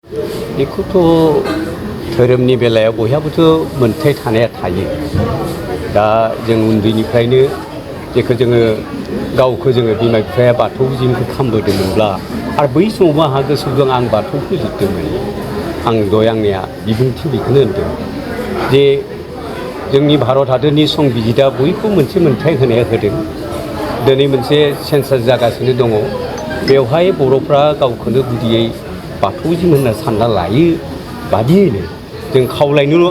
बेखौथ' धोरोमनि बेलायाव बयहाबोथ' मोनथाय थानाया थायो। दा जों उन्दैनिफ्रायनो जेखौ जोङो गावखौ जोङो बिमा बिफाया बाथौ जिमखौ खालामबोदोंमोनब्ला आरो बै समावबो आंहा गोसो दं आं बाथौखौ लिरदोंमोन। आं दय आंनिया बिबुंथि बेखौनो होनदों जे जोंनि भारत हादरनि संबिजिदा बयखौबो मोनसे मोनथाय होनाया होदों। दिनै मोनसे सेन्सास जागासिनो दङ। बेवहाय बर'फ्रा गावखौनो गुदियै बाथौजिम होनना सानना लायो बादियैनो जों खावलायनो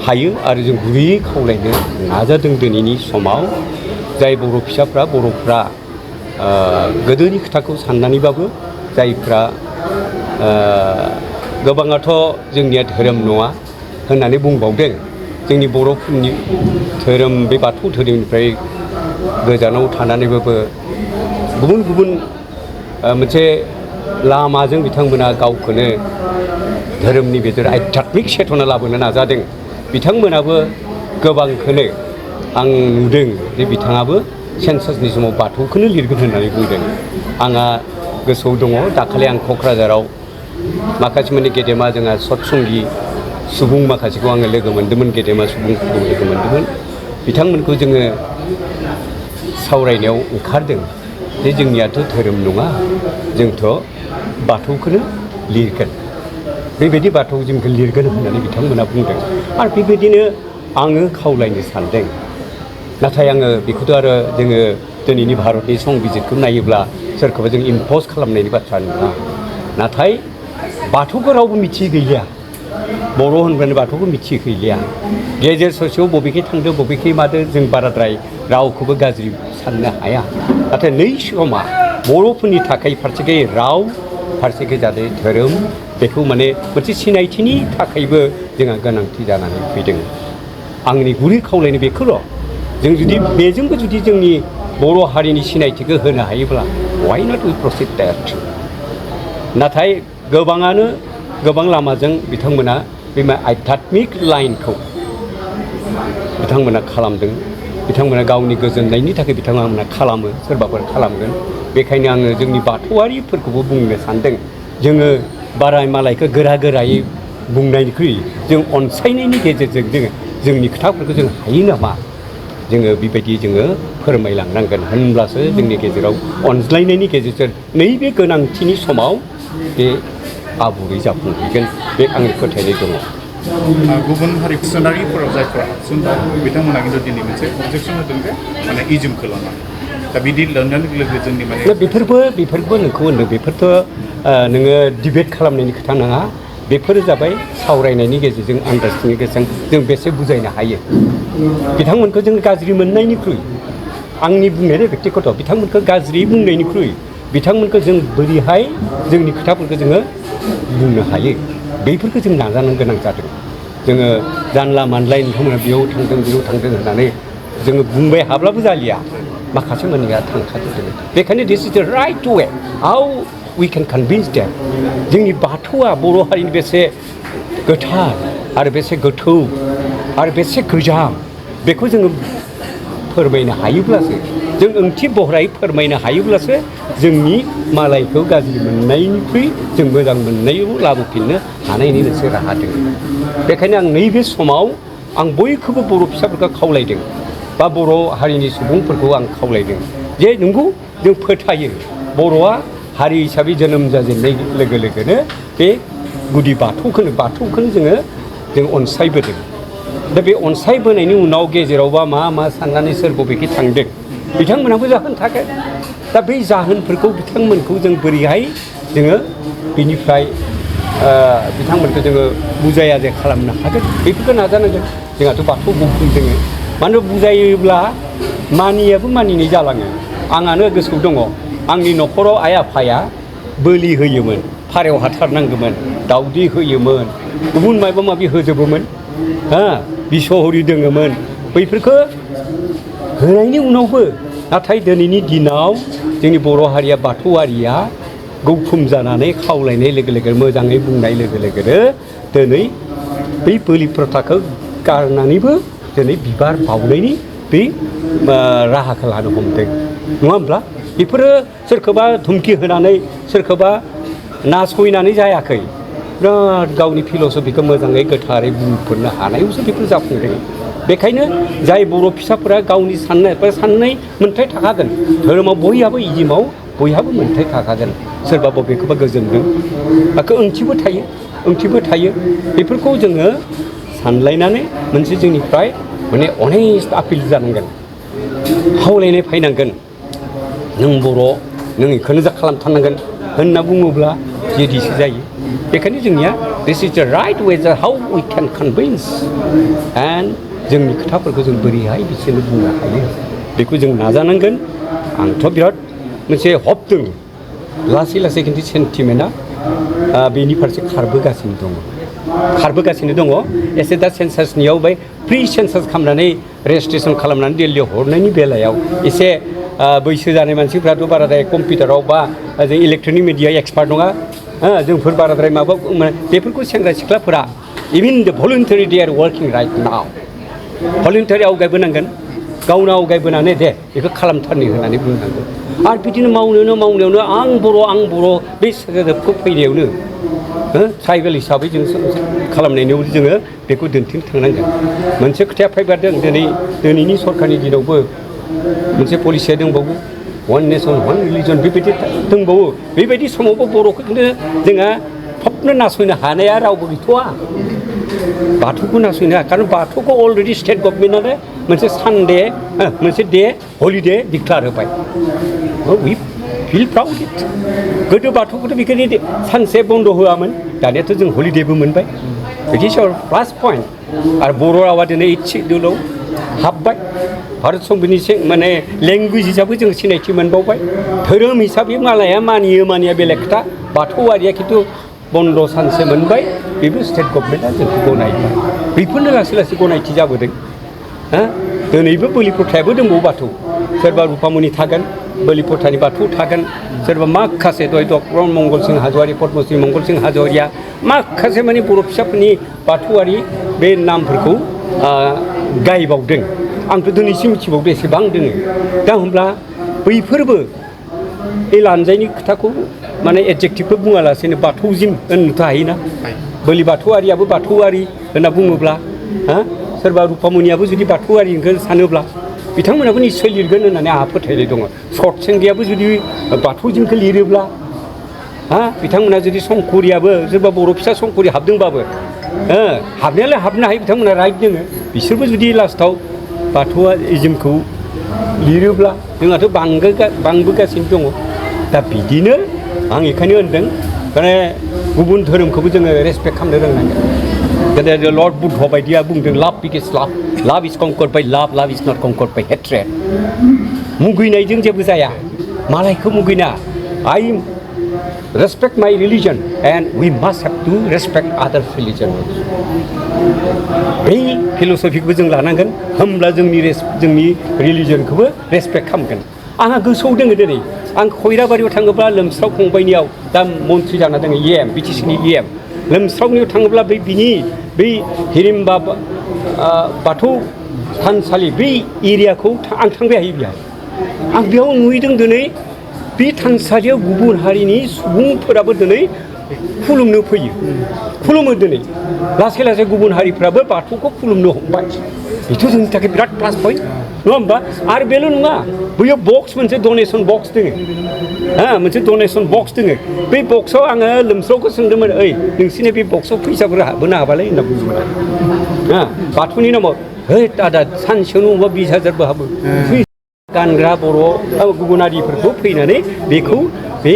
हायो आरो जों गुरैयै खावलायनो नाजादों। दिनैनि समाव जाय बर' फिसाफ्रा बर'फ्रा गोदोनि खोथाखौ साननानैबाबो जायफ्रा गोबाङाथ' जोंनिया धोरोम नङा होननानै बुंबावदों। जोंनि बर'फोरनि धोरोम बे बाथौ धोरोमनिफ्राय गोजानाव थानानैबाबो गुबुन गुबुन मोनसे लामाजों बिथांमोना गावखौनो धोरोमनि बेदर आध्यात्मिक सेथना लाबोनो नाजादों। बिथांमोनाबो गोबांखौनो आं नुदों जे बिथाङाबो सेन्सासनि समाव बाथौखौनो लिरगोन होननानै बुंदों। आंहा गोसोआव दङ दाखालि आं क'क्राझाराव माखासे माने गेदेमा जोंहा सतसंगि सुबुं माखासेखौ आङो लोगो मोन्दोंमोन। गेदेमा सुबुंफोरखौ लोगो मोन्दोंमोन। बिथांमोनखौ जोङो सावरायनायाव ओंखारदों जे जोंनियाथ' धोरोम नङा, जोंथ' बाथौखौनो लिरगोन, बेबायदि बाथौ जोंखौ लिरगोन होननानै बिथांमोना बुंदों। आरो बेबायदिनो आङो खावलायनो सानदों। नाथाय आङो बेखौथ' आरो जोङो दिनैनि भारतनि संबिजितखौ नायोब्ला सोरखौबा जों इम्पस खालामनायनि बाथ्रा नङा। नाथाय बाथौखौ रावबो मिथियै गैलिया। बर' होनब्लानो बाथौखौ मिथियै गैलिया। गेजेर ससेयाव बबेखै थांदों बबेखै मादों जों बाराद्राय रावखौबो गाज्रि साननो हाया। नाथाय नै समा बर'फोरनि थाखाय फारसेखै राव फारसेखै जादों धोरोम, बेखौ माने मोनसे सिनायथिनि थाखायबो जोंहा गोनांथि जानानै फैदों। आंनि गुरै खावलायनाय बेखौल' जों जुदि बेजोंबो जुदि जोंनि बर' हारिनि सिनायथिखौ होनो हायोब्ला वाइ नट उइ प्रसिड दैट। नाथाय गोबाङानो गोबां लामाजों बिथांमोना बे आध्यात्मिक लाइनखौ बिथांमोना खालामदों। बिथांमोना गावनि गोजोननायनि थाखाय बिथांमोना खालामो, सोरबाफोर खालामगोन। बेखायनो आङो जोंनि बाथौआरिफोरखौबो बुंनो सानदों, जोङो बारा मालायखौ गोरा गोरायै बुंनायनिख्रुइ जों अनसायनायनि गेजेरजों जोंनि खोथाफोरखौ जों हायो नामा जोङो बेबायदि जोङो फोरमायलांनांगोन। होनब्लासो जोंनि गेजेराव अनज्लायनायनि गेजेरजों नैबे गोनांथिनि समाव बे आबुङै जाफुंहैगोन, बे आंनि फोथायनाय दङ। गुबुन हारि सुनारिफोराव जायफ्रा सुनबाय बिथांमोना खिन्थु दिनै मोनसे अबजेक्सन होदों जे माने इजुमखौ लानानै। दा बिदि लोंनाय लोगो लोगो जोंनि माने बेफोरबो नोंखौ होनदों। बेफोरथ' नोङो डिबेट खालामनायनि खोथा नङा। बेफोरो जाबाय सावरायनायनि गेजेरजों आन्दारस्टेन्डिंनि गेजेरजों जों बेसे बुजायनो हायो। बिथांमोनखौ जों गाज्रि मोननायनिख्रुइ, आंनि बुंनाया बेक्तिगत, बिथांमोनखौ गाज्रि बुंनायनिख्रुइ बिथांमोनखौ जों बोरैहाय जोंनि खोथाफोरखौ जोङो बुंनो हायो बेफोरखौ जों नाजानो गोनां जादों। जोङो जानला मानलाय नोंथांमोना बेयाव थांदों होननानै जोङो बुंबाय हाब्लाबो जालिया। माखासे मानसिया थांखाजोबदों। बेखायनो this is the right way how we can convince them. जोंनि बाथौआ बर' हारिनि बेसे गोथार आरो बेसे गोथौ आरो बेसे गोजाम, बेखौ जोङो फोरमायनो हायोब्लासो, जों ओंथि बहरायै फोरमायनो हायोब्लासो जोंनि मालायखौ गाज्रि मोननायनिख्रुइ जों मोजां मोननायाव लाबोफिननो हानायनि मोनसे राहा दङ। बेखायनो आं नैबे समाव आं बयखौबो बर' फिसाफोरखौ खावलायदों बा बर' हारिनि सुबुंफोरखौ आं खावलायदों जे नंगौ जों फोथायो बर'आ हारि हिसाबै जोनोम जाजेननाय लोगो लोगोनो बे गुदि बाथौखौनो जों अनसायबोदों। दा बे अनसायबोनायनि उनाव गेजेरावबा मा साननानै सोर बबेखि थांदों बिथांमोनहाबो जाहोन थागोन। दा बै जाहोनफोरखौ बिथांमोनखौ जों बोरैहाय जोङो बिनिफ्राय बिथांमोनखौ जोङो बुजाय खालामनो हागोन बेफोरखौ नाजानांगोन। जोंहाथ' बाथौ बुहुम दोङो। मानो बुजायोब्ला मानियाबो मानिनाय जालाङो। आंहानो गोसोआव दङ, आंनि न'खराव आइ आफाया बोलि होयोमोन, फारौ हाथारनांगौमोन, दाउदै होयोमोन, गुबुन माबा माबि होजोबोमोन, बिसहरि दोङोमोन। बैफोरखौ होनायनि उनावबो नाथाय दिनैनि दिनाव जोंनि बर' हारिया बाथौआरिया गौथुम जानानै खावलायनाय लोगो लोगो मोजाङै बुंनाय लोगो लोगोनो दिनै बै बोलि प्रथाखौ गारनानैबो दिनै बिबार बावनायनि बे राहाखौ लानो हमदों, नङा होमब्ला? बेफोरो सोरखौबा धुमखि होनानै सोरखौबा नासयनानै जायाखै। बिराद गावनि फिल'सफिखौ मोजाङै गोथारै बुंफोरनो हानायावसो बेफोर जाफुंदों बेखायनो जाय बर' फिसाफोरा गावनि साननाय मोन्थाय थाखागोन धोरोमाव बयहाबो इजिमाव बयहाबो मोन्थाय थाखागोन सोरबा बबेखौबा गोजोनदों ओंथिबो थायो बेफोरखौ जोङो सानलायनानै मोनसे जोंनिफ्राय माने अनेस्ट आपिल जानांगोन खावलायनाय फैनांगोन नों बर' नों बेखौनो जा खालामथारनांगोन होनना बुङोब्ला जेदिसो जायो बेखायनो जोंनिया this is the right way how we can convince and जोंनि खोथाफोरखौ जों बोरैहाय बिसोरनो बुंनो हायो बेखौ जों नाजानांगोन आंथ' बिराद मोनसे हप दङ लासै खिन्थु सेन्टिमेन्टआ बेनि फारसे खारबोगासिनो दङ एसे दा सेन्सासनियाव बै प्रि सेन्सास खालामनानै रेजिस्ट्रेसन खालामनानै दिल्लीयाव हरनायनि बेलायाव एसे बैसो जानाय मानसिफ्राथ' बाराद्राय कम्पिउटाराव बा जों इलेक्ट्रनिक मिडिया एक्सपार्ट नङा जोंफोर बाराद्राय माबा बेफोरखौ सेंग्रा सिख्लाफोरा even the volunteer they are working right now volunteer आवगायबोनांगोन गावनो आवगायबोनानै दे बेखौ खालामथारनि होननानै बुंनांगौ आरो बिदिनो मावनायावनो आं बर' बे सोदोबखौ फैनायावनो ट्राइबेल हिसाबै जों खालामनायाव जोङो बेखौ दिन्थिनो थांनांगोन मोनसे खोथाया फैबारदों दिनैनि सरकारनि दिनावबो मोनसे पलिसिया दंबावो वान नेसन वान रिलिजन बेबायदि दंबावो बेबायदि समावबो बर'खौ जोंहा फबनो नासयनो हानाया रावबो गैथ'वा बाथौखौ नासयनो हाया खारन बाथौखौ अलरेडि स्टेट गभर्नमेन्टआनो मोनसे सानडे मोनसे डे हलिडे डिक्लार होबाय उइ फिल प्राउड इट गोदो बाथौखौथ' बेखायनो सानसे बन्द होआमोन दानियाथ' जों हलिडेबो मोनबाय but is our plus point आरो बर' रावा दिनै 8 सिडिउलाव हाबबाय भारत संबिधाननि माने लेंगुवेज हिसाबै जों सिनायथि मोनबावबाय धोरोम हिसाबै मानिया बेलेग खोथा बाथौआरिया खिन्थु बन्द सानसे मोनबाय बेबो स्टेट गभर्नमेन्टआ जोंखौ गनायबाय बेफोरनो लासै गनायथि जाबोदों दिनैबो बोलि प्रथायाबो दंबावो बाथौ सोरबा रुपामनि थागोन बोलि प्रथानि बाथौ थागोन सोरबा माखासे दय डक्टर मंगल सिं हाज'वारि पद्मश्री मंगल सिं हाज'वारिया माखासे माने बर' फिसाफोरनि बाथौआरि बे नामफोरखौ गायबावदों आंथ' दिनैसिम मिथिबावदो एसेबां दोङो दा होमब्ला बैफोरबो बे लानजायनि खोथाखौ माने एडजेक्टिभबो बुङालासेनो बाथौजिम होननोथ' हायोना बोलि बाथौआरियाबो बाथौआरि होनना बुङोब्ला सोरबा रुपामनियाबो जुदि बाथौआरिखौ सानोब्ला बिथांमोनाबो निस्सय लिरगोन होननानै आंहा फोथायनाय दङ सतसेंगियाबो जुदि बाथौजिमखौ लिरोब्ला बिथांमोना जुदि संकरियाबो सोरबा बर' फिसा संकरि हाबदोंबाबो हाबनायालाय हाबनो हायो बिथांमोना राइट दङ बिसोरबो जुदि लास्टआव बाथौआरिजिमखौ लिरोब्ला जोंहाथ' बांबोगासिनो दङ दा बिदिनो आं बेखायनो होनदों माने गुबुन धोरोमखौबो जोङो रेसपेक्ट खालामनो रोंनांगोन गोदो लर्ड बुद्ध बायदिया बुंदों लाभ बिगेस्ट लाभ इज कनकार्ड बाय लाभ इज नट कनकार्ड बाय हेट्रेड मुगैनायजों जेबो जाया मालायखौ मुगैना I respect my religion and we must have to respect other religion बै फिल'सफिखौबो जों लानांगोन होमब्ला जोंनि रिलिजनखौबो रेसपेक्ट खालामगोन आंहा गोसोआव दङ दिनै आं खैराबारियाव थाङोब्ला लोमस्राव फंबायनियाव दा मन्थ्रि जाना दङ बिटिसिनि लोमस्रावनियाव थाङोब्ला बै हिरिम्बा बाथौ थानसालि बै एरियाखौ आं थांबाय हायो बेहाय आं बेयाव नुहैदों दिनै बे थानसालियाव गुबुन हारिनि सुबुंफोराबो दिनै खुलुमो दिनै लासै गुबुन हारिफ्राबो बाथौखौ खुलुमनो हमबाय बेथ' जोंनि थाखाय बिराद प्लास पइन्ट नङा होमबा आरो बेल' नङा बैयाव बक्स मोनसे डनेसन बक्स दङ मोनसे डनेसन बक्स दङ बे बक्सआव आङो लोमस्रावखौ सोंदोंमोन ओइ नोंसिनि बे बक्सआव फैसाफोर हाबोनो हाबालाय होनना बुंदोंमोन बाथौनि नामाव है दादा सानसेयावनो अबा 20,000बो हाबो गानग्रा बर' गुबुनारिफोरखौ फैनानै बे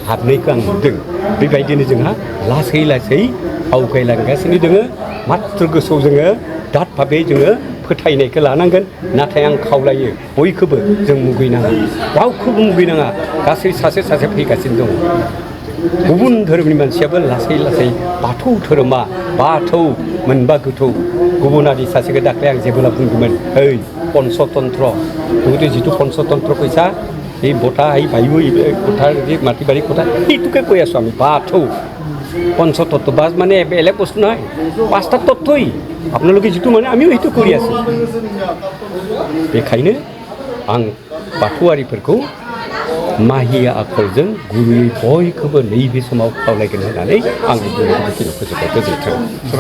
हाबनायखौ आं नुदों बेबायदिनो जोंहा लासै आवगायलांगासिनो दोङो मात्र गोसोआव जोङो दाद भाबै जोङो फोथायनायखौ लानांगोन नाथाय आं खावलायो बयखौबो जों मुगैनाङा रावखौबो मुगैनाङा गासै सासे फैगासिनो दङ गुबुन धोरोमनि मानसियाबो लासै बाथौ धोरोमा बाथौ मोनबा गोथौ गुबुनारि सासेखौ दाख्लै आं जेबोला बुंदोंमोन ओइ पन्चतन्त्र जिथु पन्चतन्त्र কৈছা এই বটা এই ভাবিব কোঠাৰ যে মাটি বাৰী কোঠা এইটোকে কৈ আছোঁ আমি বাথৌ পঞ্চতত্ত্ব বাছ মানে বেলেগ বস্তু নহয় 5টা তত্ত্বই আপোনালোকে যিটো মানে আমিও সেইটো কৰি আছোঁ बेखायनो आं बाथौआरिफोरखौ माहि आखलजों गुरुयै बयखौबो नैबे समाव खावलायगोन होननानै आंनि बुंनायखौ बेखिनियाव फोजोबबाय। गोजोन्थों।